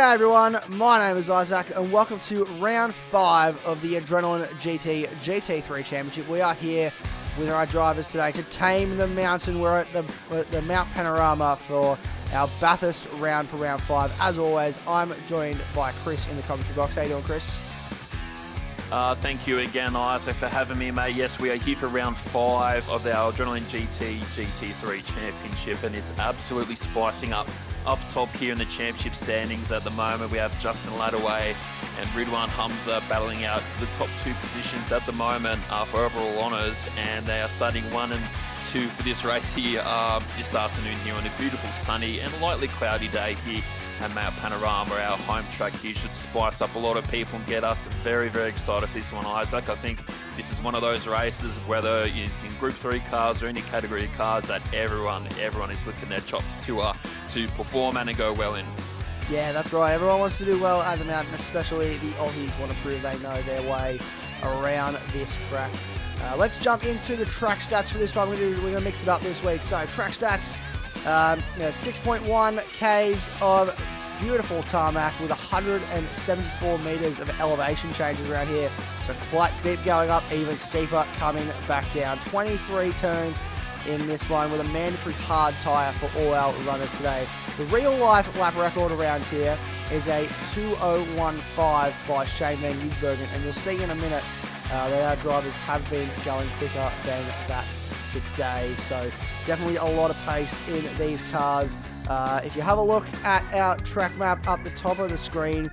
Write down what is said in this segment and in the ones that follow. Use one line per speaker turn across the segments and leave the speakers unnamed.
G'day everyone, my name is Isaac and welcome to round 5 of the Adrenaline GT GT3 Championship. We are here with our drivers today to tame the mountain. We're at the Mount Panorama for our Bathurst round for round 5. As always, I'm joined by Chris in the commentary box. How you doing, Chris?
Thank you again, Isaac, for having me, mate. Yes, we are here for round 5 of our Adrenaline GT GT3 Championship, and it's absolutely spicing up top here in the championship standings at the moment. We have Justin Ladaway and Ridwan Hamza battling out for the top 2 positions at the moment for overall honours, and they are starting 1 and 2 for this race here this afternoon here on a beautiful sunny and lightly cloudy day here at Mount Panorama. Our home track here should spice up a lot of people and get us very, very excited for this one, Isaac. I think this is one of those races, whether it's in Group 3 cars or any category of cars, that everyone is looking their chops to perform and to go well in.
Yeah, that's right. Everyone wants to do well at the mountain, especially the Aussies want to prove they know their way around this track. Let's jump into the track stats for this one. We're going to mix it up this week. So track stats, 6.1 Ks of beautiful tarmac with 174 meters of elevation changes around here. So quite steep going up, even steeper coming back down. 23 turns in this one with a mandatory hard tyre for all our runners today. The real life lap record around here is a 2:01.5 by Shane Van Gisbergen, and you'll see in a minute that our drivers have been going quicker than that today. So definitely a lot of pace in these cars. If you have a look at our track map up the top of the screen,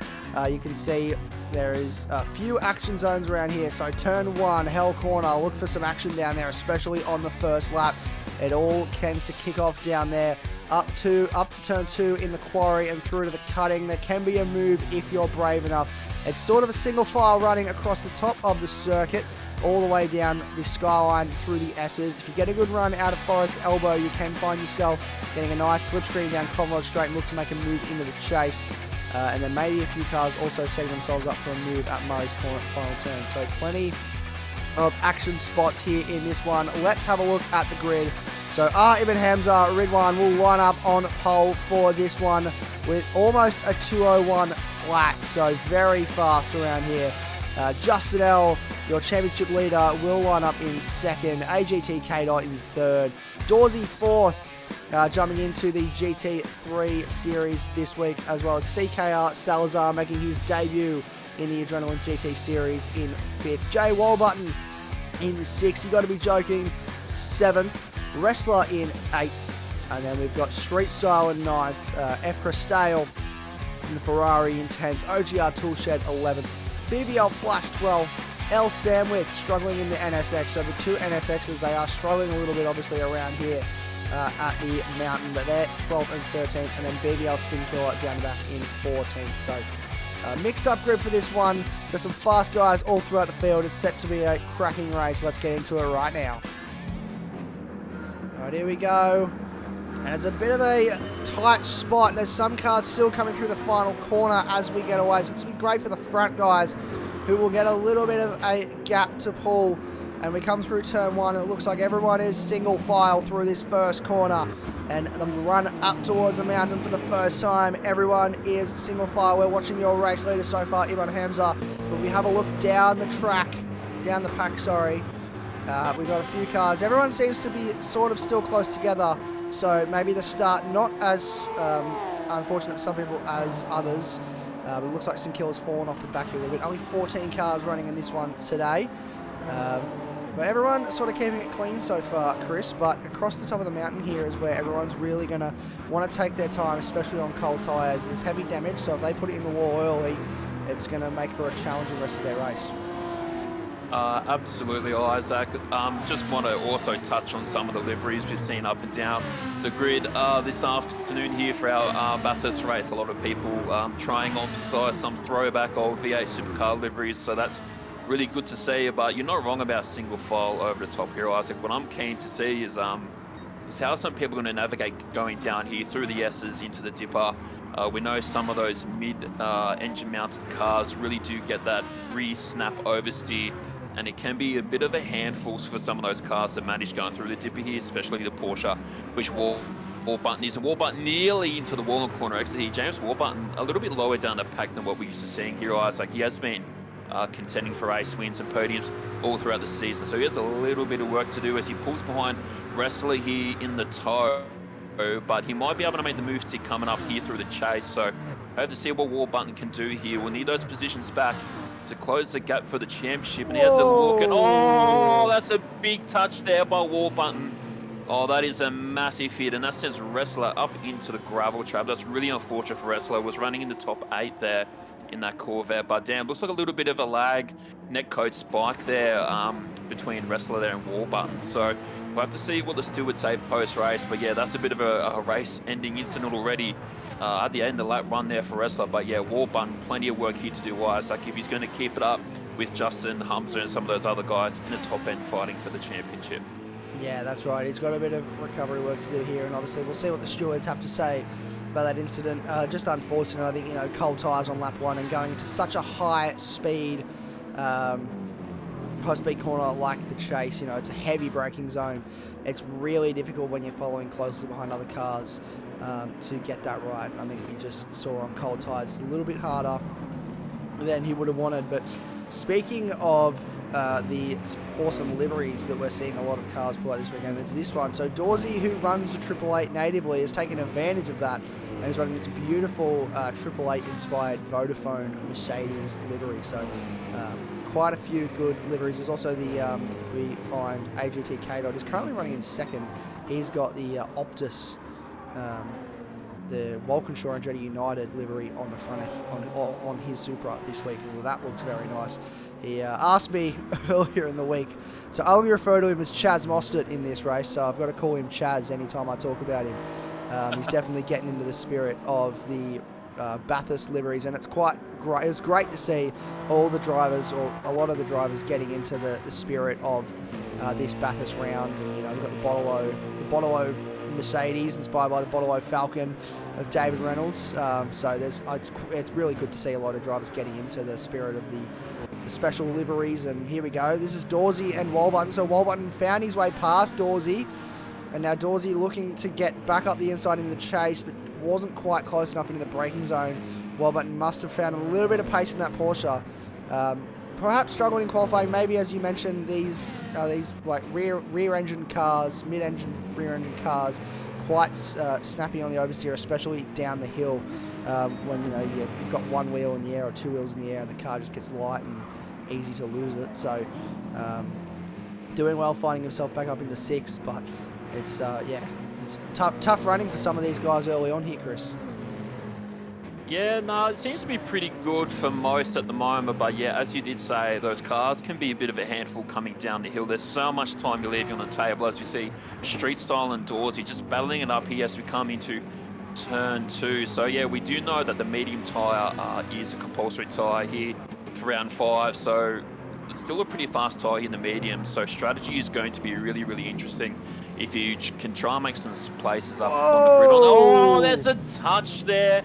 you can see there is a few action zones around here. So turn 1, Hell Corner, look for some action down there, especially on the first lap. It all tends to kick off down there. Up to turn 2 in the quarry and through to the cutting. There can be a move if you're brave enough. It's sort of a single file running across the top of the circuit, all the way down the skyline through the S's. If you get a good run out of Forest Elbow, you can find yourself getting a nice slipstream down Conrod Straight and look to make a move into the chase. And then maybe a few cars also setting themselves up for a move at Murray's Corner final turn. So plenty of action spots here in this one. Let's have a look at the grid. So Ibn Hamza, Ridwan will line up on pole for this one with almost a 2:01 flat, so very fast around here. Justin L, your championship leader, will line up in 2nd. AGT K-Dot in 3rd. Dawsey 4th, jumping into the GT3 series this week, as well as CKR Salazar making his debut in the Adrenaline GT series in 5th. Jay Walbutton in 6th. You got to be joking. 7th. Wrestler in 8th. And then we've got Street Style in 9th. F. Cristale in the Ferrari in 10th. OGR Toolshed 11th. BBL Flash 12th. L. Samwith struggling in the NSX. So the 2 NSXs, they are struggling a little bit obviously around here at the mountain, but they're 12th and 13th. And then BBL Sinkiller down the back in 14th. So mixed up group for this one. There's some fast guys all throughout the field. It's set to be a cracking race. Let's get into it right now. Alright, here we go. And it's a bit of a tight spot. There's some cars still coming through the final corner as we get away. So it's going to be great for the front guys who will get a little bit of a gap to pull. And we come through turn 1 and it looks like everyone is single file through this first corner. And the run up towards the mountain for the first time. Everyone is single file. We're watching your race leader so far, Ibn Hamza. But we have a look down the track, down the pack, sorry. We've got a few cars. Everyone seems to be sort of still close together. So maybe the start not as unfortunate for some people as others. But it looks like St Kilda's fallen off the back here a little bit. Only 14 cars running in this one today. But everyone sort of keeping it clean so far, Chris. But across the top of the mountain here is where everyone's really going to want to take their time, especially on cold tyres. There's heavy damage, so if they put it in the wall early, it's going to make for a challenging rest of their race.
Absolutely, Isaac. Just want to also touch on some of the liveries we've seen up and down the grid this afternoon here for our Bathurst race. A lot of people trying on to size some throwback old V8 supercar liveries, so that's really good to see. But you're not wrong about single file over the top here, Isaac. What I'm keen to see is how some people are going to navigate going down here through the S's into the dipper. We know some of those mid-engine mounted cars really do get that rear snap oversteer, and it can be a bit of a handful for some of those cars that manage going through the dipper here, especially the Porsche, which will Warburton is, and Warburton nearly into the wall and corner exit here. James Warburton a little bit lower down the pack than what we used to seeing here, Isaac. He has been contending for race wins and podiums all throughout the season, so he has a little bit of work to do as he pulls behind Wrestler here in the toe, but he might be able to make the move stick coming up here through the chase. So I have to see what Warburton can do here. We'll need those positions back to close the gap for the championship, and he has a look, and oh, that's a big touch there by Warburton. Oh, that is a massive hit, and that sends Wrestler up into the gravel trap. That's really unfortunate for Wrestler. Was running in the top 8 there in that Corvette, but damn, looks like a little bit of a lag netcode spike there between Wrestler there and Warburton. So we'll have to see what the steward say post-race, but yeah, that's a bit of a race-ending incident already at the end of the lap run there for Wrestler. But yeah, Warburton, plenty of work here to do, Isaac, if he's going to keep it up with Justin Humser and some of those other guys in the top end fighting for the championship.
Yeah, that's right. He's got a bit of recovery work to do here, and obviously we'll see what the stewards have to say about that incident. Just unfortunate, I think, you know, cold tyres on lap 1 and going into such a high-speed corner like the chase. You know, it's a heavy braking zone. It's really difficult when you're following closely behind other cars to get that right. I think we just saw on cold tyres a little bit harder than he would have wanted. But speaking of the awesome liveries that we're seeing a lot of cars pull out this weekend, it's this one. So Dorsey, who runs the 888 natively, has taken advantage of that and is running this beautiful 888 inspired Vodafone Mercedes livery. So quite a few good liveries. There's also the, we find AGT K-Dot is currently running in second. He's got the Optus, the Walkinshaw and Andretti United livery on the front on his Supra this week. Well, that looks very nice. He asked me earlier in the week, so I'll refer to him as Chaz Mostert in this race, so I've got to call him Chaz anytime I talk about him. He's definitely getting into the spirit of the Bathurst liveries, and it's quite great. It's great to see all the drivers, or a lot of the drivers, getting into the spirit of this Bathurst round. And, you know, we've got the Botolo Mercedes, inspired by the Botolo Falcon of David Reynolds. So it's really good to see a lot of drivers getting into the spirit of the special liveries. And here we go. This is Dorsey and Warburton. So Warburton found his way past Dorsey, and now Dorsey looking to get back up the inside in the chase, but wasn't quite close enough into the braking zone. Warburton must have found a little bit of pace in that Porsche. Perhaps struggled in qualifying. Maybe, as you mentioned, these like rear engine cars, mid-engine, rear engine cars, quite snappy on the oversteer, especially down the hill when, you know, you've got one wheel in the air or two wheels in the air, and the car just gets light and easy to lose it. So doing well, finding himself back up into 6th, but it's it's tough running for some of these guys early on here, Chris.
Yeah, no, it seems to be pretty good for most at the moment, but yeah, as you did say, those cars can be a bit of a handful coming down the hill. There's so much time you're leaving on the table, as we see Street Style and Dorsey just battling it up here as we come into turn 2. So yeah, we do know that the medium tyre is a compulsory tyre here for round 5, so it's still a pretty fast tyre in the medium, so strategy is going to be really, really interesting if you can try and make some places up on the grid. Oh, there's a touch there.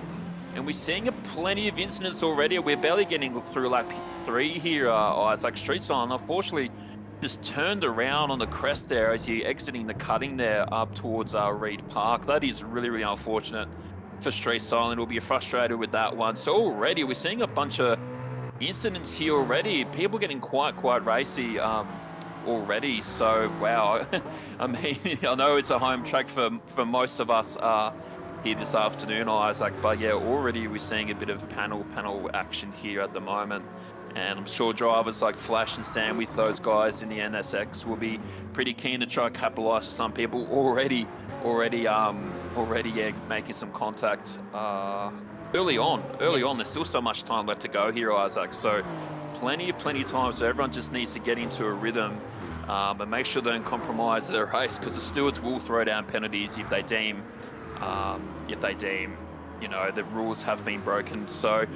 And we're seeing plenty of incidents already. We're barely getting through lap 3 here. It's like Street Style, unfortunately, just turned around on the crest there as you're exiting the cutting there up towards Reed Park. That is really, really unfortunate for Street Style, and we'll be frustrated with that one. So already we're seeing a bunch of incidents here already. People getting quite racy already. So wow. I mean, I know it's a home track for most of us here this afternoon, Isaac, but yeah, already we're seeing a bit of panel action here at the moment, and I'm sure drivers like Flash and Sam, with those guys in the NSX, will be pretty keen to try and capitalize to some people already making some contact early on. There's still so much time left to go here, Isaac, so plenty of time, so everyone just needs to get into a rhythm and make sure they don't compromise their race, because the stewards will throw down penalties if they deem you know, the rules have been broken. So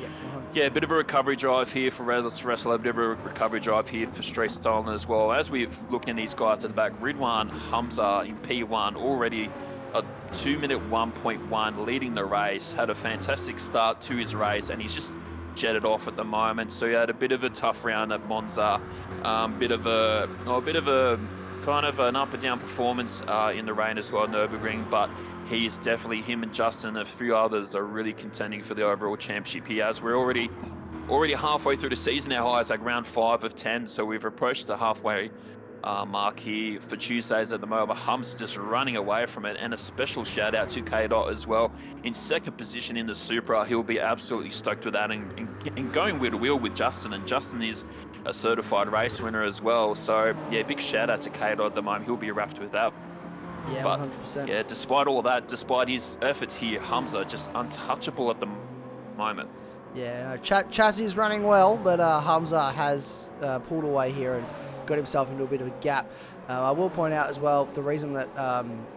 yeah, a bit of a recovery drive here for Wrestler, a bit of a recovery drive here for Street Style as well. As we look at these guys at the back, Ridwan Hamza in P1 already a 2-minute 1.1 leading the race, had a fantastic start to his race, and he's just jetted off at the moment. So he had a bit of a tough round at Monza, bit of a kind of an up and down performance in the rain as well, Nürburgring, but he is definitely, him and Justin, a few others are really contending for the overall championship here, as we're already halfway through the season. Our high is like round 5 of 10, so we've approached the halfway mark here for Tuesdays at the moment. Hum's just running away from it, and a special shout out to K-Dot as well in second position in the Supra. He'll be absolutely stoked with that, and going wheel to wheel with Justin, and Justin is a certified race winner as well. So yeah, big shout out to K-Dot at the moment. He'll be wrapped with that.
Yeah,
but
100%.
yeah, despite all of that, despite his efforts here, Humza just untouchable at the moment.
Yeah, no, Chaz is running well, but Humza has pulled away here and got himself into a bit of a gap. I will point out as well the reason that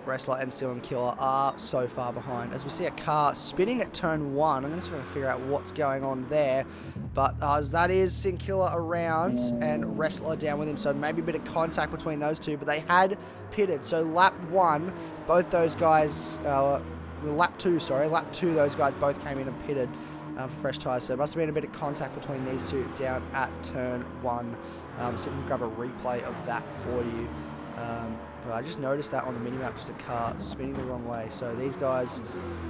Wrestler and Steel and Killer are so far behind. As we see a car spinning at turn 1, I'm just trying to figure out what's going on there. But as that is Sin Killer around and Wrestler down with him, so maybe a bit of contact between those two, but they had pitted. So lap 1, both those guys, lap 2, those guys both came in and pitted. Fresh tyres, so there must have been a bit of contact between these two down at turn 1. So we can grab a replay of that for you. But I just noticed that on the minimap, just a car spinning the wrong way. So these guys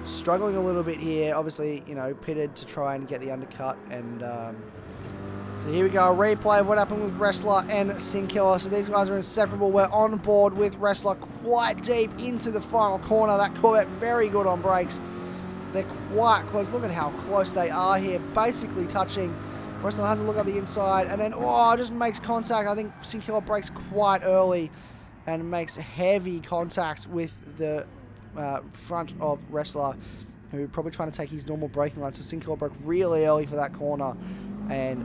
struggling a little bit here. Obviously, you know, pitted to try and get the undercut. And so here we go, a replay of what happened with Wrestler and Sin Killer. So these guys are inseparable. We're on board with Wrestler quite deep into the final corner. That Corvette very good on brakes. They're quite close. Look at how close they are here. Basically touching. Wrestler has a look at the inside and then, just makes contact. I think Sin Killer brakes quite early and makes heavy contact with the front of Wrestler, who probably trying to take his normal braking line. So Sin Killer broke really early for that corner, and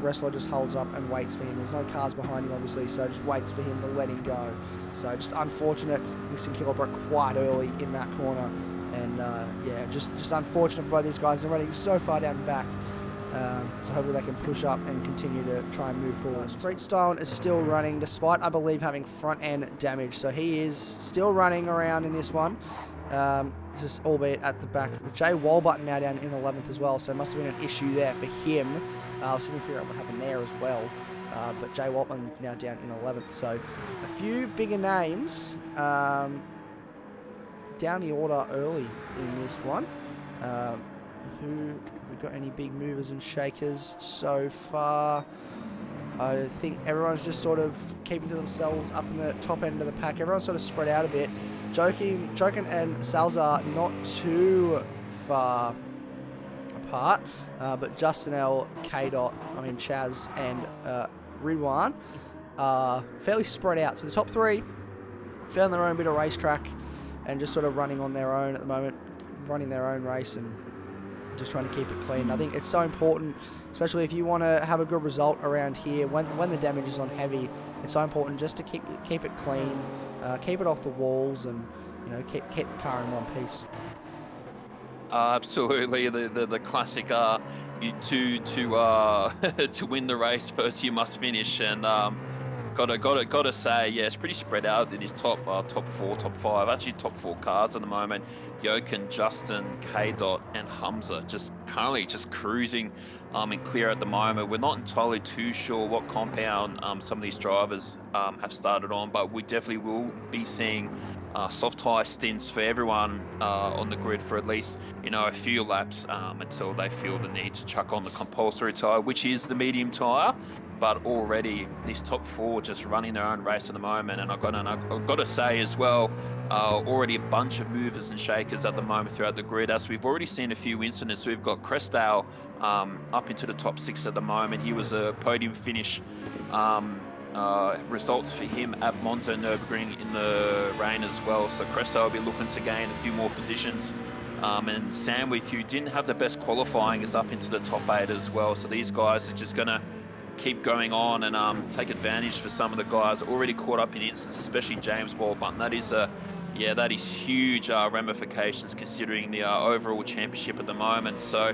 Wrestler just holds up and waits for him. There's no cars behind him, obviously, so just waits for him to let him go. So just unfortunate. Sin Killer broke quite early in that corner. And yeah, just unfortunate for both these guys. They're running so far down the back. So hopefully they can push up and continue to try and move forward. Street Stone is still running, despite, I believe, having front end damage. So he is still running around in this one, just albeit at the back. Jay Walbutton now down in 11th as well. So it must have been an issue there for him. I'll see if we can figure out what happened there as well. But Jay Walbutton now down in 11th. So a few bigger names down the order early in this one. Who we got any big movers and shakers so far? I think everyone's just sort of keeping to themselves up in the top end of the pack. Everyone's sort of spread out a bit. Jokin and Salzar not too far apart, but Justin L, K-Dot, Chaz and Ridwan are fairly spread out. So the top 3 found their own bit of racetrack and just sort of running on their own at the moment, running their own race and just trying to keep it clean. I think it's so important, especially if you want to have a good result around here when the damage is on heavy. It's so important just to keep it clean, keep it off the walls, and keep the car in one piece.
Absolutely, the classic to win the race first you must finish, and Gotta say, yeah, it's pretty spread out in his top 4, top 5, actually top 4 cars at the moment. Jokin, Justin, K-Dot, and Humza just currently just cruising and clear at the moment. We're not entirely too sure what compound some of these drivers have started on, but we definitely will be seeing soft tyre stints for everyone on the grid for at least a few laps until they feel the need to chuck on the compulsory tyre, which is the medium tyre. But already these top 4 just running their own race at the moment, and I've got to say as well, already a bunch of movers and shakers at the moment throughout the grid. As we've already seen a few incidents, we've got Crestdale up into the top 6 at the moment. He was a podium finish. Results for him at Monza Nürburgring in the rain as well. So Crestdale will be looking to gain a few more positions. And Sandwich, who didn't have the best qualifying, is up into the top 8 as well. So these guys are just going to keep going on and take advantage for some of the guys already caught up in incidents, especially James Walbutton. That is huge ramifications considering the overall championship at the moment. So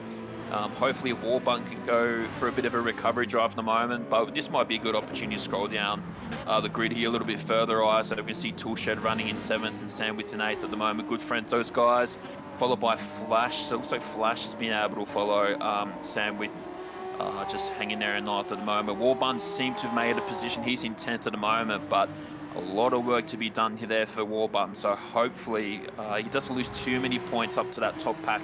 hopefully Walbutton can go for a bit of a recovery drive at the moment, but this might be a good opportunity to scroll down the grid here a little bit further. So we can see Toolshed running in 7th and Sandwich in 8th at the moment. Good friends, those guys, followed by Flash. So it looks like Flash has been able to follow Sandwich. Just hanging there in 9th at the moment. Walbutton seemed to have made a position. He's in 10th at the moment, but A lot of work to be done here there for Warburton, so hopefully he doesn't lose too many points up to that top pack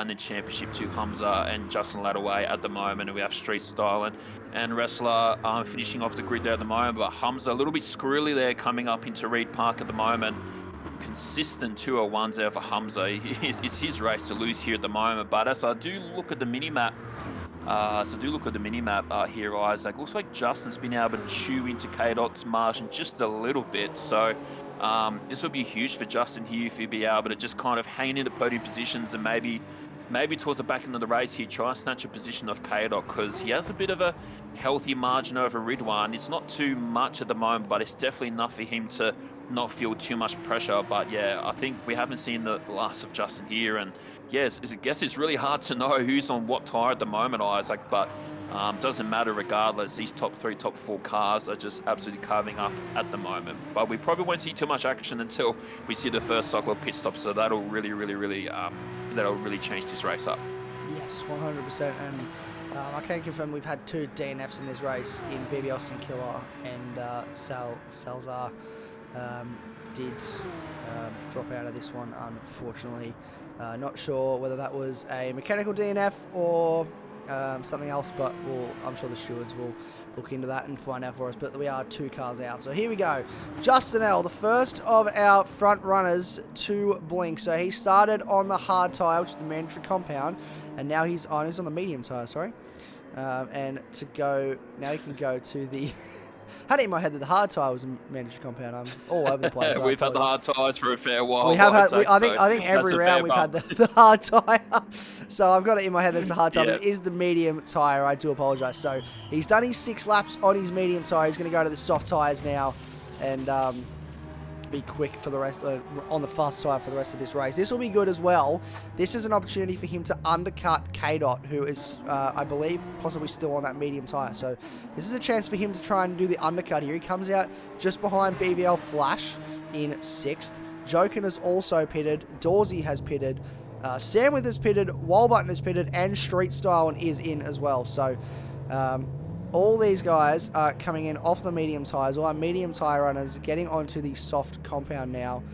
in the championship to Hamza and Justin Ladaway at the moment. And we have Street Style and Wrestler finishing off the grid there at the moment, but Hamza a little bit squirrely there coming up into Reed Park at the moment. Consistent 201s there for Hamza. It's his race to lose here at the moment, but as I do look at the mini-map, here, Isaac, looks like Justin's been able to chew into K-Dot's margin just a little bit. So this will be huge for Justin here if he'd be able to just kind of hang in the podium positions and maybe towards the back end of the race here, try and snatch a position off K-Dot, because he has a bit of a healthy margin over Ridwan. It's not too much at the moment, but it's definitely enough for him to not feel too much pressure. But yeah, I think we haven't seen the last of Justin here, and yes, I guess it's really hard to know who's on what tyre at the moment, Isaac, but doesn't matter regardless. These top 3, top 4 cars are just absolutely carving up at the moment. But we probably won't see too much action until we see the first cycle of pit stop, so that'll really change this race up.
Yes, 100%. And I can confirm we've had 2 DNFs in this race in BBL Sinkiller, and Salzar did drop out of this one, unfortunately. Not sure whether that was a mechanical DNF or something else, but I'm sure the stewards will look into that and find out for us. But we are 2 cars out. So here we go. Justin L, the first of our front runners to blink. So he started on the hard tyre, which is the mandatory compound, and now he's on the medium tyre, sorry. And now he can go to the... I had it in my head that the hard tyre was a mandatory compound. I'm all over the place.
We've had the hard tyres for a fair while.
We have had. I think every round we've had the hard tyre. So I've got it in my head that it's a hard tyre. But it is the medium tyre. I do apologise. So he's done his 6 laps on his medium tyre. He's going to go to the soft tyres now, and be quick for the rest on the fast tyre for the rest of this race. This will be good as well. This is an opportunity for him to undercut K-Dot, who is, I believe, possibly still on that medium tyre. So this is a chance for him to try and do the undercut here. He comes out just behind BBL Flash in 6th. Jokin has also pitted. Dawsey has pitted. Samwith has pitted. Walbutton has pitted. And Street Style is in as well. So all these guys are coming in off the medium tyres. All our medium tyre runners getting onto the soft compound now.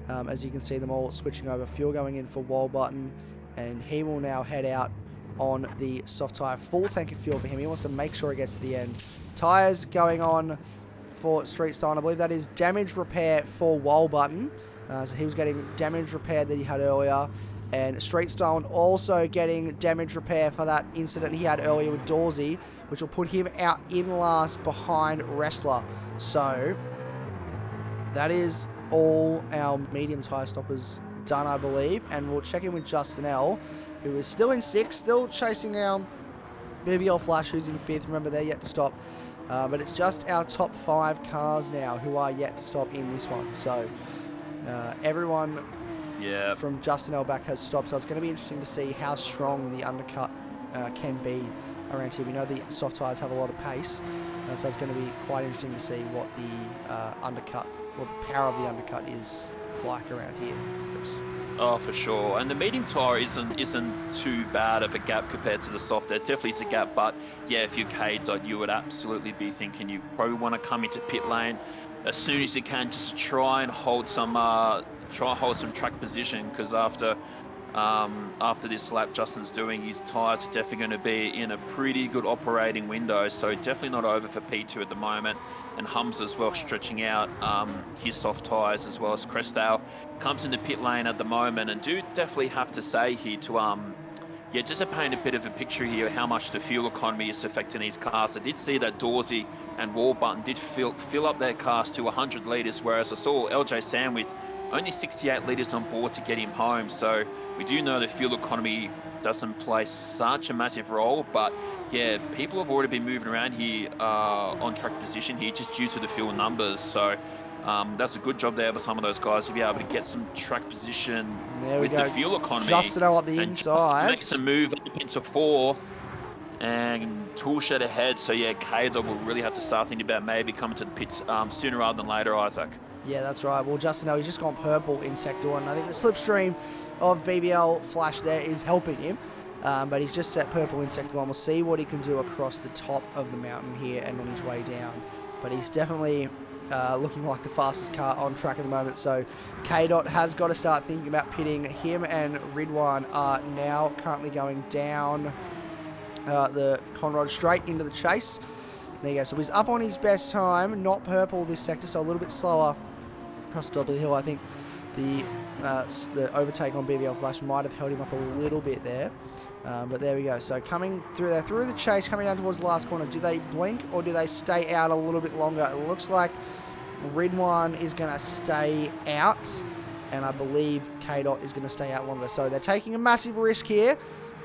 As you can see them all switching over. Fuel going in for Walbutton, and he will now head out on the soft tyre. Full tank of fuel for him. He wants to make sure he gets to the end. Tyres going on for Street Style. I believe that is damage repair for Walbutton. So he was getting damage repair that he had earlier. And Street Stone also getting damage repair for that incident he had earlier with Dawsey, which will put him out in last behind Wrestler. So that is all our medium tyre stoppers done, I believe. And we'll check in with Justin L, who is still in 6th, still chasing our BBL Flash, who's in 5th. Remember, they're yet to stop. But it's just our top 5 cars now who are yet to stop in this one. So everyone...
Yeah.
From Justin L back has stopped, so it's going to be interesting to see how strong the undercut can be around here. We know the soft tyres have a lot of pace, so it's going to be quite interesting to see what the undercut, what the power of the undercut is like around here, Chris.
Oh, for sure. And the medium tyre isn't too bad of a gap compared to the soft. There definitely is a gap, but yeah, if you're K-Dot, you would absolutely be thinking you probably want to come into pit lane as soon as you can, just try and hold some track position, because after this lap Justin's doing, his tyres are definitely going to be in a pretty good operating window, so definitely not over for P2 at the moment. And Hums as well stretching out his soft tyres, as well as Crestdale comes in the pit lane at the moment. And do definitely have to say here to just to paint a bit of a picture here how much the fuel economy is affecting these cars. I did see that Dawsey and Warburton did fill up their cars to 100 litres, whereas I saw LJ Sam with only 68 litres on board to get him home. So we do know the fuel economy doesn't play such a massive role, but yeah, people have already been moving around here on track position here just due to the fuel numbers. So that's a good job there for some of those guys to be able to get some track position with the fuel economy.
Justin up the inside.
Makes a move up into 4th and toolshed ahead. So yeah, K-Dog will really have to start thinking about maybe coming to the pits sooner rather than later, Isaac.
Yeah, that's right. Well, Justin, he's just gone purple in Sector 1. I think the slipstream of BBL Flash there is helping him. But he's just set purple in Sector 1. We'll see what he can do across the top of the mountain here and on his way down. But he's definitely looking like the fastest car on track at the moment. So K-Dot has got to start thinking about pitting. Him and Ridwan are now currently going down the Conrod straight into the chase. There you go. So he's up on his best time, not purple this sector, so a little bit slower across the top of the hill. I think the overtake on BBL Flash might have held him up a little bit there. But there we go. So coming through there, through the chase, coming down towards the last corner, do they blink or do they stay out a little bit longer? It looks like Ridwan is going to stay out, and I believe K-Dot is going to stay out longer. So they're taking a massive risk here,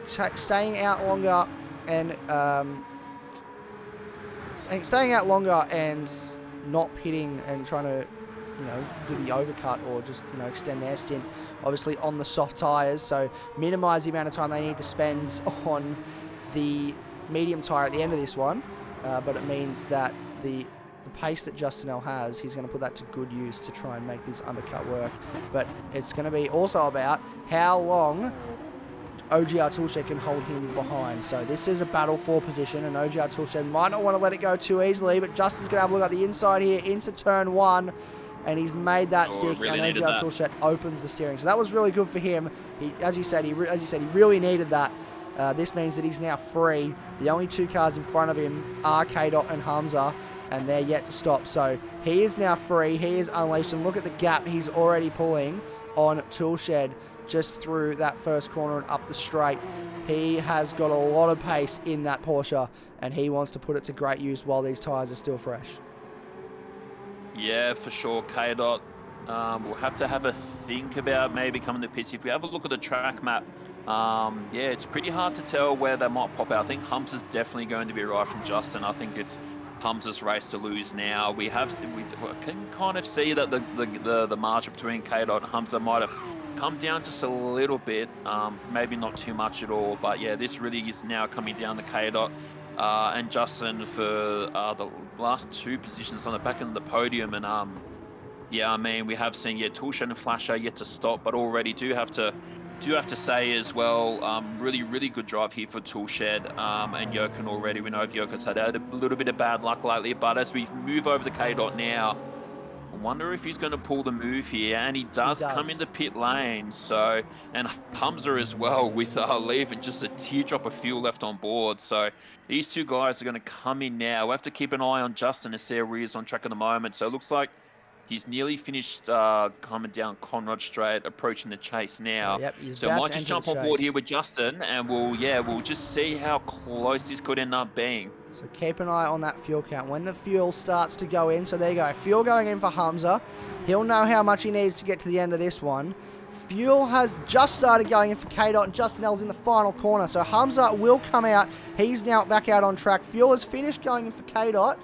staying out longer and not pitting and trying to, do the overcut or just, extend their stint, obviously on the soft tyres. So minimise the amount of time they need to spend on the medium tyre at the end of this one. But it means that the pace that Justin L has, he's going to put that to good use to try and make this undercut work. But it's going to be also about how long OGR Toolshed can hold him behind. So this is a battle for position, and OGR Toolshed might not want to let it go too easily, but Justin's going to have a look at the inside here into turn 1, and he's made that stick, really, and OGR Toolshed opens the steering. So that was really good for him. As you said, he really needed that. This means that he's now free. The only 2 cars in front of him are K-Dot and Hamza, and they're yet to stop. So he is now free. He is unleashed, and look at the gap he's already pulling on Toolshed just through that first corner and up the straight. He has got a lot of pace in that Porsche, and he wants to put it to great use while these tyres are still fresh.
Yeah, for sure. K-Dot will have to have a think about maybe coming to pits. If we have a look at the track map, yeah, it's pretty hard to tell where they might pop out. I think Hamza's definitely going to be right from Justin. I think it's Hamza's race to lose now. We can kind of see that the margin between K-Dot and Hamza might have come down just a little bit, maybe not too much at all, but yeah, this really is now coming down to K-Dot and Justin for the last 2 positions on the back end of the podium. And yeah, I mean, we have seen Toolshed and Flasher yet to stop, but already do have to say as well, really good drive here for Toolshed and Jochen already. We know Jochen's had a little bit of bad luck lately, but as we move over to K-Dot now, I wonder if he's going to pull the move here, and he does come into pit lane. So, and Hamza as well, with leaving just a teardrop of fuel left on board. So these 2 guys are going to come in now. We have to keep an eye on Justin to see where he is on track at the moment. So it looks like he's nearly finished coming down Conrod Straight, approaching the chase now.
Yep,
so I might just jump on board here with Justin, and we'll just see how close this could end up being.
So keep an eye on that fuel count. When the fuel starts to go in, so there you go, fuel going in for Hamza. He'll know how much he needs to get to the end of this one. Fuel has just started going in for K-Dot, and Justin L's in the final corner. So Hamza will come out. He's now back out on track. Fuel has finished going in for K-Dot,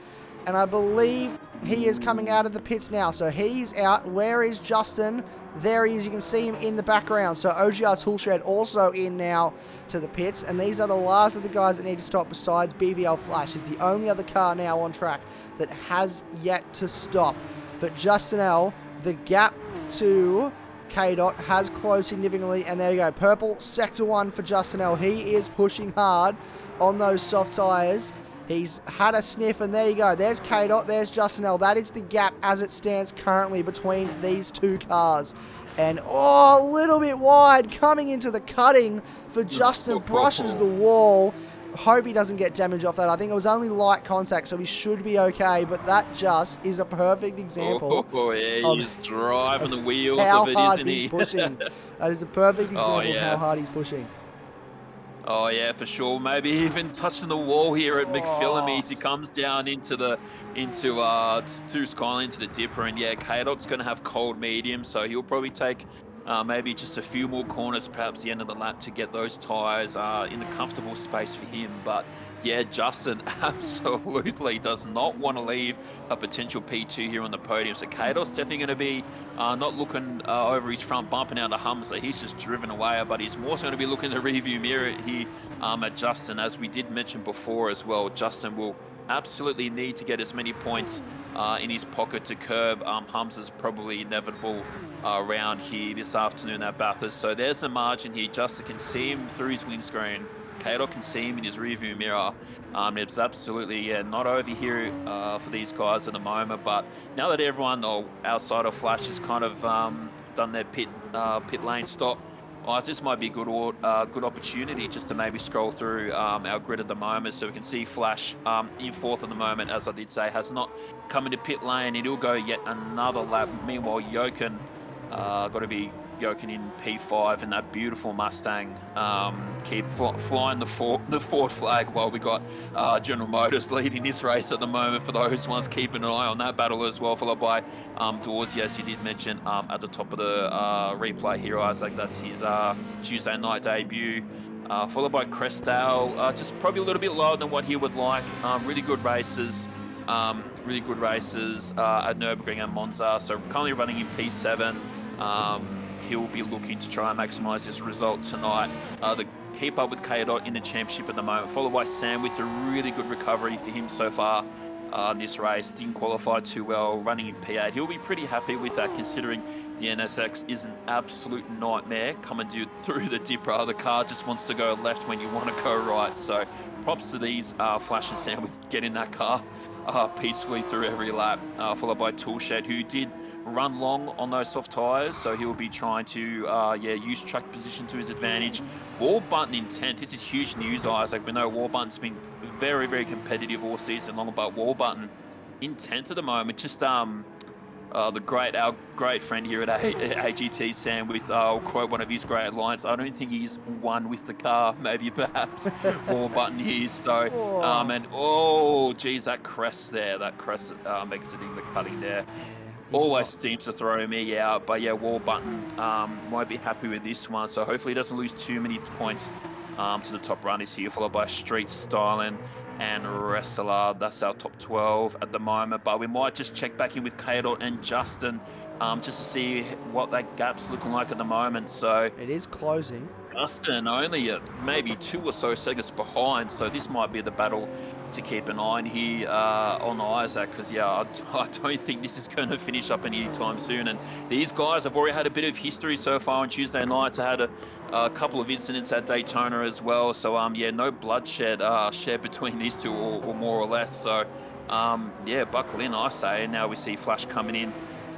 and I believe he is coming out of the pits now. So he's out. Where is Justin? There he is. You can see him in the background. So OGR Toolshed also in now to the pits. And these are the last of the guys that need to stop besides BBL Flash. Is the only other car now on track that has yet to stop. But Justin L, the gap to K-Dot has closed significantly. And there you go. Purple sector 1 for Justin L. He is pushing hard on those soft tyres. He's had a sniff, and there you go. There's K-Dot, there's Justin L. That is the gap as it stands currently between these 2 cars. And, a little bit wide coming into the cutting for Justin. Brushes the wall. Hope he doesn't get damage off that. I think it was only light contact, so he should be okay. But that just is a perfect example.
Yeah, he's driving the wheels
of
it,
hard
isn't
he's
he?
pushing. That is a perfect example of how hard he's pushing.
Oh yeah, for sure. Maybe even touching the wall here at McPhillamy as he comes down through Skyline into the dipper. And yeah, K-Dot's going to have cold medium, so he'll probably take maybe just a few more corners, perhaps the end of the lap, to get those tyres in a comfortable space for him. But yeah, Justin absolutely does not want to leave a potential P2 here on the podium. So K-Dot's definitely going to be not looking over his front, bumping out of Hamza. He's just driven away, but he's more so going to be looking in the rearview mirror here at Justin. As we did mention before as well, Justin will absolutely need to get as many points in his pocket to curb Hamza's probably inevitable round here this afternoon at Bathurst. So there's a margin here. Justin can see him through his windscreen. K-Dot can see him in his rearview mirror. It's absolutely not over here for these guys at the moment. But now that everyone outside of Flash has kind of done their pit lane stop, this might be a good opportunity just to maybe scroll through our grid at the moment, so we can see Flash in fourth at the moment, as I did say, has not come into pit lane. He'll go yet another lap. Meanwhile, Jochen got to be Jochen in P5 and that beautiful Mustang keep flying the Ford flag, while we got General Motors leading this race at the moment, for those ones keeping an eye on that battle as well, followed by Dorsey, as you did mention at the top of the replay here, Isaac. That's his Tuesday night debut. Followed by Crestdale, just probably a little bit lower than what he would like. Really good races at Nürburgring and Monza, so currently running in P7. He'll be looking to try and maximise this result tonight. The keep up with K-Dot in the championship at the moment, followed by Sam with a really good recovery for him so far this race. Didn't qualify too well, running in P8. He'll be pretty happy with that, considering the NSX is an absolute nightmare coming through the dipper. The car just wants to go left when you want to go right. So props to these Flash and Sam with getting that car peacefully through every lap, followed by Toolshed, who did run long on those soft tyres, so he'll be trying to use track position to his advantage. Warburton in 10th. This is huge news, Isaac. We know Warburton's been very, very competitive all season long, but Warburton in 10th at the moment. Just our great friend here at AGT, Sam, with I'll quote one of his great lines: "I don't think he's won with the car, maybe perhaps Warburton is." So geez, that crest there, exiting the cutting there. Always seems to throw me out, but yeah, Warburton won't be happy with this one, so hopefully he doesn't lose too many points to the top runners here, followed by Street, Stylen and Wrestler. That's our top 12 at the moment, but we might just check back in with K-Dot and Justin just to see what that gap's looking like at the moment. So
it is closing. Justin
only maybe 2 or so seconds behind, so this might be the battle to keep an eye on here on Isaac, because I don't think this is going to finish up anytime soon. And these guys have already had a bit of history so far on Tuesday nights. I had a couple of incidents at Daytona as well, so no bloodshed shared between these two, or more or less. So buckle in, I say. And now we see Flash coming in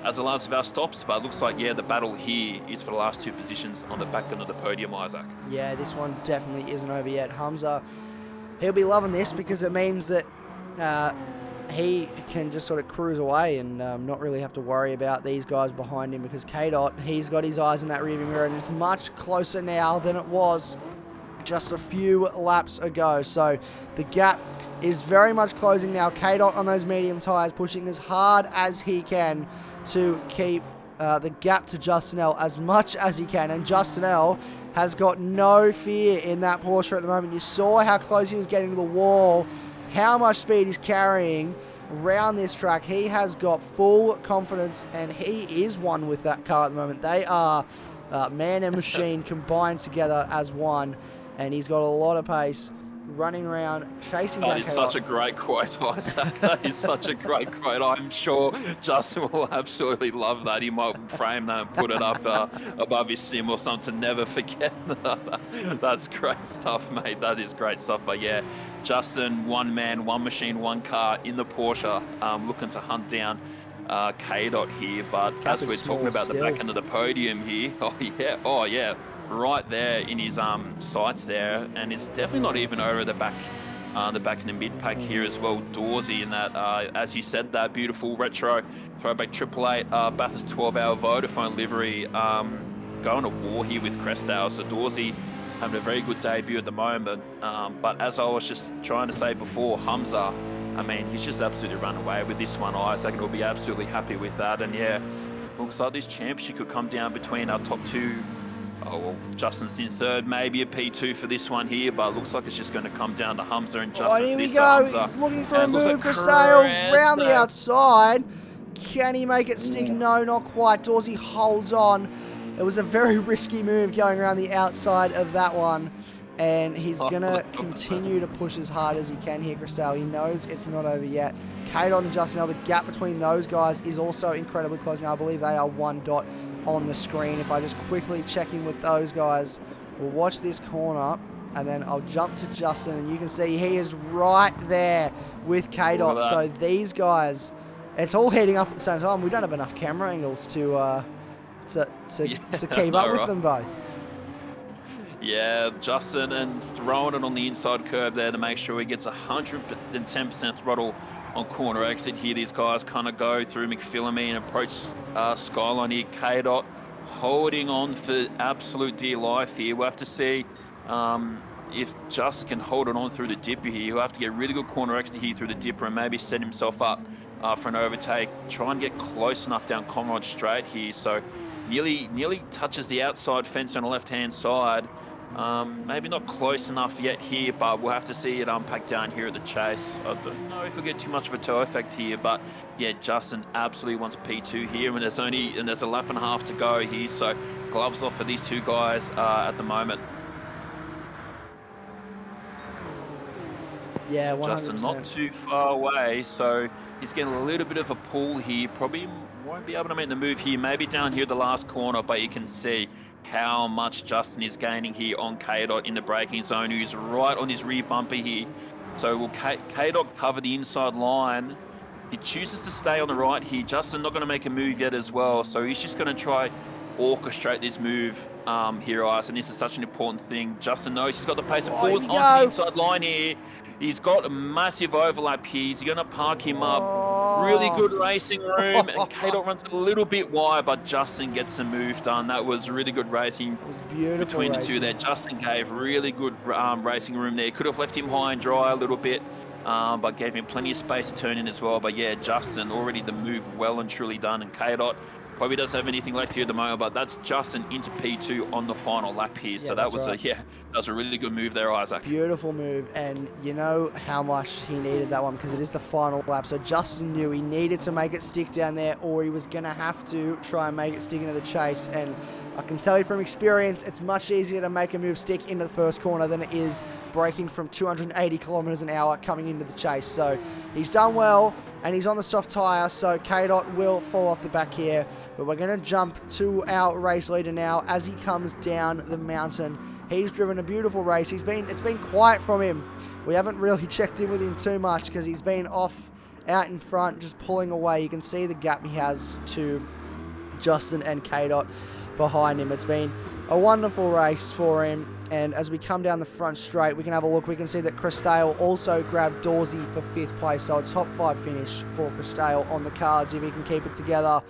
as the last of our stops, but it looks like the battle here is for the last 2 positions on the back end of the podium, Isaac. Yeah,
this one definitely isn't over yet. Hamza, he'll be loving this, because it means that he can just sort of cruise away and not really have to worry about these guys behind him, because K-Dot, he's got his eyes in that rearview mirror, and it's much closer now than it was just a few laps ago. So the gap is very much closing now. K-Dot on those medium tyres, pushing as hard as he can to keep the gap to Justin L as much as he can. And Justin L has got no fear in that Porsche at the moment. You saw how close he was getting to the wall, how much speed he's carrying around this track. He has got full confidence, and he is one with that car at the moment. They are man and machine combined together as one, and he's got a lot of pace, running around, chasing down.
That is such a great quote, Isaac. That is such a great quote. I'm sure Justin will absolutely love that. He might frame that and put it up above his sim or something to never forget. That's great stuff, mate. That is great stuff. But yeah, Justin, one man, one machine, one car in the Porsche, looking to hunt down K-Dot here. But as we're talking about the back end of the podium here, oh yeah, right there in his sights there, and it's definitely not even over the back in the mid pack here as well. Dorsey in that, as you said, that beautiful retro throwback 888 Bathurst 12-hour Vodafone livery, going to war here with Crestdale. So Dorsey having a very good debut at the moment, but as I was just trying to say before, Hamza, I mean, he's just absolutely run away with this one. Isaac will be absolutely happy with that. And yeah, looks like this championship could come down between our top 2. Oh, well, Justin's in 3rd, maybe a P2 for this one here, but it looks like it's just going to come down to Hamza and Justin.
Oh, here we go. He's looking for a move for Sale round the outside. Can he make it stick? No, not quite. Dorsey holds on. It was a very risky move going around the outside of that one, and he's going to continue to push as hard as he can here, Cristale. He knows it's not over yet. K-Dot and Justin L, the gap between those guys is also incredibly close now. I believe they are 1 dot on the screen. If I just quickly check in with those guys, we'll watch this corner. and then I'll jump to Justin, and you can see he is right there with K-Dot. So these guys, it's all heading up at the same time. We don't have enough camera angles to keep up with them both.
Yeah, Justin, and throwing it on the inside curb there to make sure he gets 110% throttle on corner exit here. These guys kind of go through McPhillamy and approach Skyline here. K-Dot holding on for absolute dear life here. We'll have to see if Justin can hold it on through the dipper here. He'll have to get really good corner exit here through the dipper and maybe set himself up for an overtake. Try and get close enough down Comrade Straight here. So nearly touches the outside fence on the left-hand side. Maybe not close enough yet here, but we'll have to see it unpack down here at the chase. I don't know if we'll get too much of a toe effect here, but yeah, Justin absolutely wants P2 here, and there's a lap and a half to go here, so gloves off for these two guys at the moment.
Yeah, 100%.
Justin not too far away, so he's getting a little bit of a pull here. Probably won't be able to make the move here, maybe down here at the last corner, but you can see how much Justin is gaining here on K-Dot in the braking zone, who's right on his rear bumper here. So will K-Dot cover the inside line? He chooses to stay on the right here. Justin not going to make a move yet as well, so he's just going to try orchestrate this move here, Ice, and this is such an important thing. Justin knows he's got the pace, pulls onto the inside line here. He's got a massive overlap here. He's going to park him up. Really good racing room, and K-Dot runs a little bit wide, but Justin gets the move done. That was really good racing between the two there. Justin gave really good racing room there. Could have left him high and dry a little bit, but gave him plenty of space to turn in as well. But yeah, Justin already the move well and truly done, and K-Dot probably doesn't have anything left here at the moment, but that's Justin into P2 on the final lap here. So that was that was a really good move there, Isaac.
Beautiful move, and you know how much he needed that one because it is the final lap. So Justin knew he needed to make it stick down there, or he was going to have to try and make it stick into the chase. And I can tell you from experience, it's much easier to make a move stick into the first corner than it is braking from 280 kilometers an hour coming into the chase. So he's done well, and he's on the soft tire, so K-Dot will fall off the back here. But we're going to jump to our race leader now as he comes down the mountain. He's driven a beautiful race. It's been quiet from him. We haven't really checked in with him too much because he's been off out in front, just pulling away. You can see the gap he has to Justin and K-Dot behind him. It's been a wonderful race for him. And as we come down the front straight, we can have a look. We can see that Christale also grabbed Dawsey for 5th place. So a top 5 finish for Christale on the cards if he can keep it together.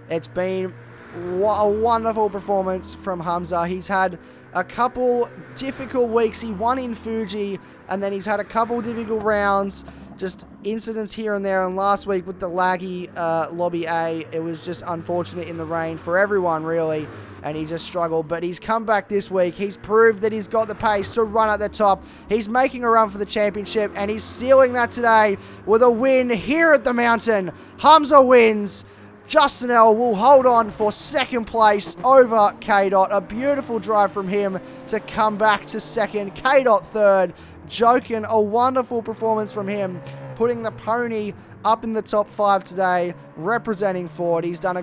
It's been a wonderful performance from Hamza. He's had a couple difficult weeks. He won in Fuji, and then he's had a couple difficult rounds. Just incidents here and there. And last week with the laggy Lobby A, it was just unfortunate in the rain for everyone, really. And he just struggled. But he's come back this week. He's proved that he's got the pace to run at the top. He's making a run for the championship, and he's sealing that today with a win here at the mountain. Hamza wins. Justin L will hold on for 2nd place over K-Dot. A beautiful drive from him to come back to 2nd. K-Dot 3rd. Joking, a wonderful performance from him, putting the pony up in the top 5 today, representing Ford. He's had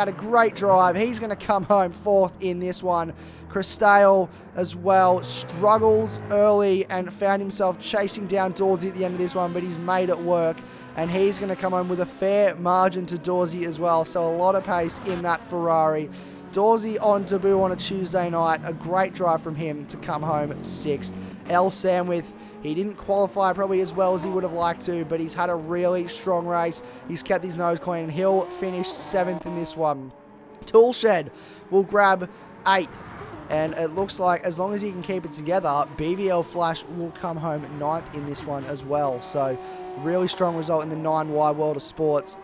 a great drive. He's going to come home 4th in this one. Christale as well struggles early and found himself chasing down Dawsey at the end of this one, but he's made it work. And he's going to come home with a fair margin to Dawsey as well. So a lot of pace in that Ferrari. Dawsey on debut on a Tuesday night. A great drive from him to come home 6th. L. Sandwith, he didn't qualify probably as well as he would have liked to, but he's had a really strong race. He's kept his nose clean, and he'll finish 7th in this one. Toolshed will grab 8th. And it looks like as long as he can keep it together, BVL Flash will come home 9th in this one as well. So really strong result in the 9Y World of Sports.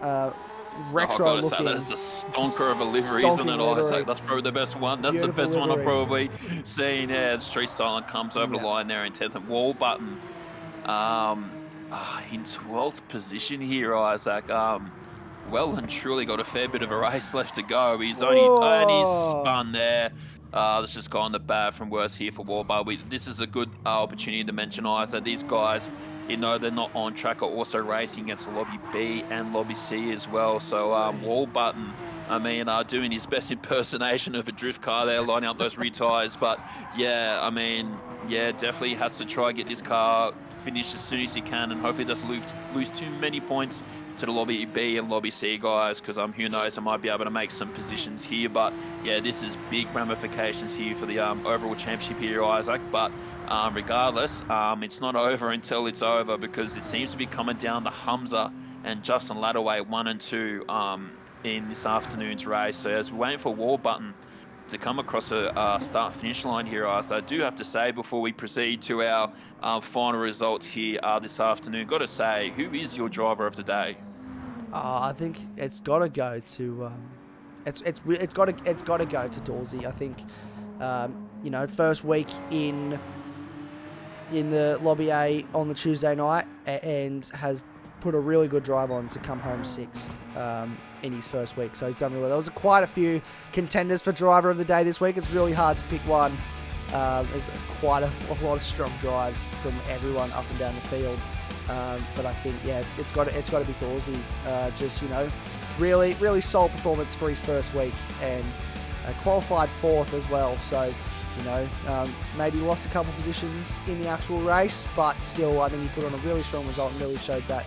Retro looking.
That is a stonker of a livery, isn't it? Isaac? That's probably the best one. That's beautiful the best livery. One I've probably seen. Yeah, Street Style comes over the line there in 10th. And Wall Button in 12th position here, Isaac. Well and truly got a fair bit of a race left to go. He's only spun there. Let's just go on the bad from worse here for Warbar. This is a good opportunity to mention, that these guys, they're not on track, are also racing against Lobby B and Lobby C as well. So Wallbutton, doing his best impersonation of a drift car there, lining up those rear tyres. But yeah, Yeah, definitely has to try get this car finished as soon as he can, and hopefully doesn't lose too many points to the Lobby B and Lobby C guys, because who knows, I might be able to make some positions here. But yeah, this is big ramifications here for the overall championship here, Isaac. But regardless, it's not over until it's over, because it seems to be coming down to Hamza and Justin Ladaway 1 and 2 in this afternoon's race. So as we're waiting for Warburton to come across a start-finish line here, I do have to say, before we proceed to our final results here this afternoon, got to say, who is your driver of the day?
I think it's got to go to it's got to go to Dorsey. I think you know, first week in the Lobby A on the Tuesday night, and has put a really good drive on to come home 6th in his first week. So he's done really well. There was quite a few contenders for driver of the day this week. It's really hard to pick one. There's quite a lot of strong drives from everyone up and down the field. But I think, yeah, it's got to be Dorsey. Just, you know, really solid performance for his first week, and qualified 4th as well. So, you know, maybe lost a couple positions in the actual race, but still, I think he put on a really strong result and really showed that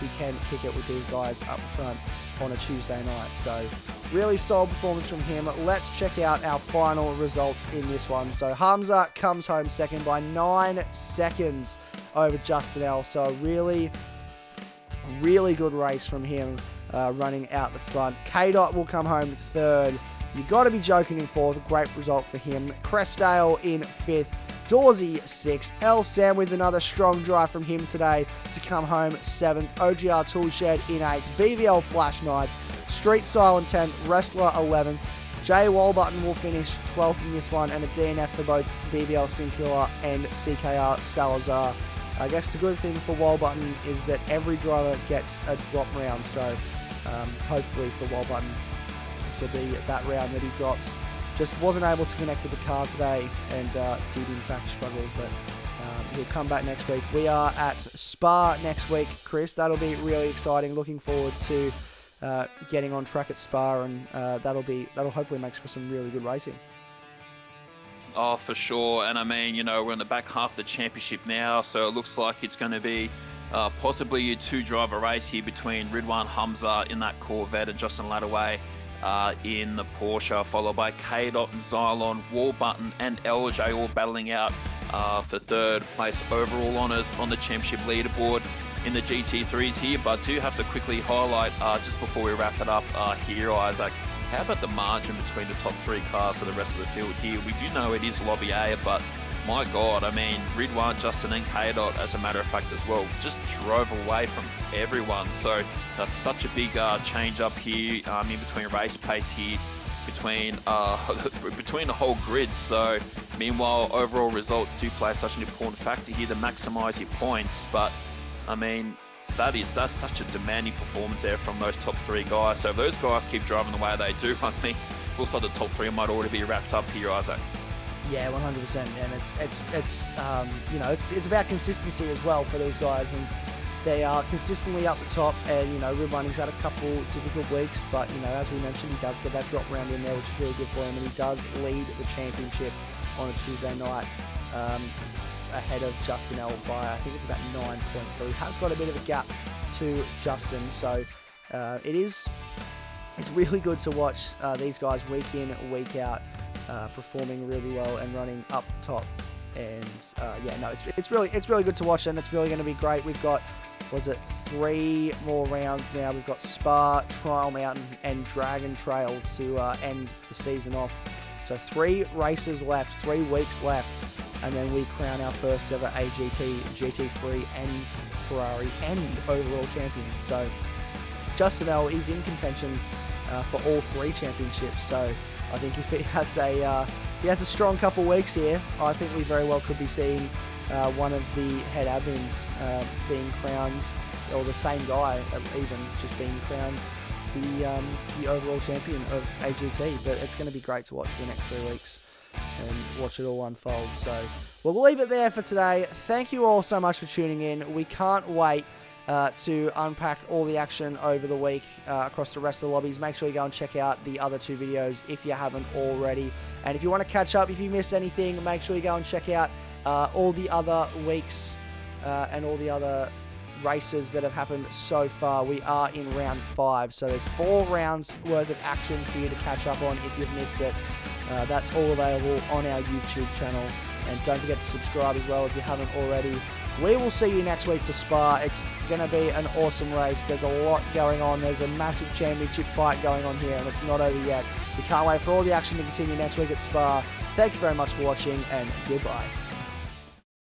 he can kick it with these guys up front on a Tuesday night. So really solid performance from him. Let's check out our final results in this one. So Hamza comes home second by 9 seconds over Justin L. So a really good race from him, running out the front. K-Dot will come home third. You got to be joking in 4th. A great result for him. Crestdale in 5th. Dorsey 6th. L. Sam with another strong drive from him today to come home 7th. OGR Toolshed in 8th. BVL Flash 9th. Street Style in 10th. Wrestler 11th. Jay Walbutton will finish 12th in this one, and a DNF for both BVL Sinclair and CKR Salazar. I guess the good thing for Walbutton is that every driver gets a drop round, so hopefully for Walbutton this will be that round that he drops. Just wasn't able to connect with the car today, and did in fact struggle, but he'll come back next week. We are at Spa next week, Chris. That'll be really exciting. Looking forward to getting on track at Spa, and that'll hopefully make for some really good racing.
Oh, for sure. And I mean, you know, we're in the back half of the championship now, so it looks like it's going to be possibly a 2-driver race here between Ridwan Hamza in that Corvette and Justin Ladaway in the Porsche, followed by K-Dot and Xylon, Warburton and LJ all battling out for 3rd place overall honours on the championship leaderboard in the GT3s here. But I do have to quickly highlight, just before we wrap it up here, Isaac, how about the margin between the top 3 cars for the rest of the field here? We do know it is Lobby A, but my God, I mean, Ridwan, Justin and K-Dot, as a matter of fact as well, just drove away from everyone. So that's such a big change up here in between race pace here, between between the whole grid. So meanwhile, overall results do play such an important factor here to maximise your points. But I mean, that's such a demanding performance there from those top 3 guys. So if those guys keep driving the way they do, I think looks like the top 3 might already be wrapped up here, Isaac.
Yeah, 100%, and it's you know, it's about consistency as well for these guys, and they are consistently up the top. And you know, Ridwan's had a couple difficult weeks, but you know, as we mentioned, he does get that drop round in there, which is really good for him, and he does lead the championship on a Tuesday night, ahead of Justin L by, I think it's about 9 points. So he has got a bit of a gap to Justin. So it's really good to watch these guys week in, week out, performing really well and running up top. And yeah, no, it's really good to watch, and it's really going to be great. We've got, was it 3 more rounds now? We've got Spa, Trial Mountain and Dragon Trail to end the season off. So 3 races left, 3 weeks left, and then we crown our first ever AGT GT3 and Ferrari and overall champion. So Justin L is in contention for all 3 championships. So I think if he has a strong couple weeks here, I think we very well could be seeing one of the head admins being crowned, or the same guy even just being crowned the overall champion of AGT. But it's going to be great to watch for the next 3 weeks and watch it all unfold. So well, we'll leave it there for today. Thank you all so much for tuning in. We can't wait to unpack all the action over the week across the rest of the lobbies. Make sure you go and check out the other 2 videos if you haven't already. And if you want to catch up, if you missed anything, make sure you go and check out all the other weeks and all the other races that have happened so far. We are in round 5, so there's 4 rounds worth of action for you to catch up on if you've missed it. That's all available on our YouTube channel, and don't forget to subscribe as well if you haven't already. We will see you next week for Spa. It's going to be an awesome race. There's a lot going on. There's a massive championship fight going on here, and it's not over yet. We can't wait for all the action to continue next week at Spa. Thank you very much for watching, and goodbye.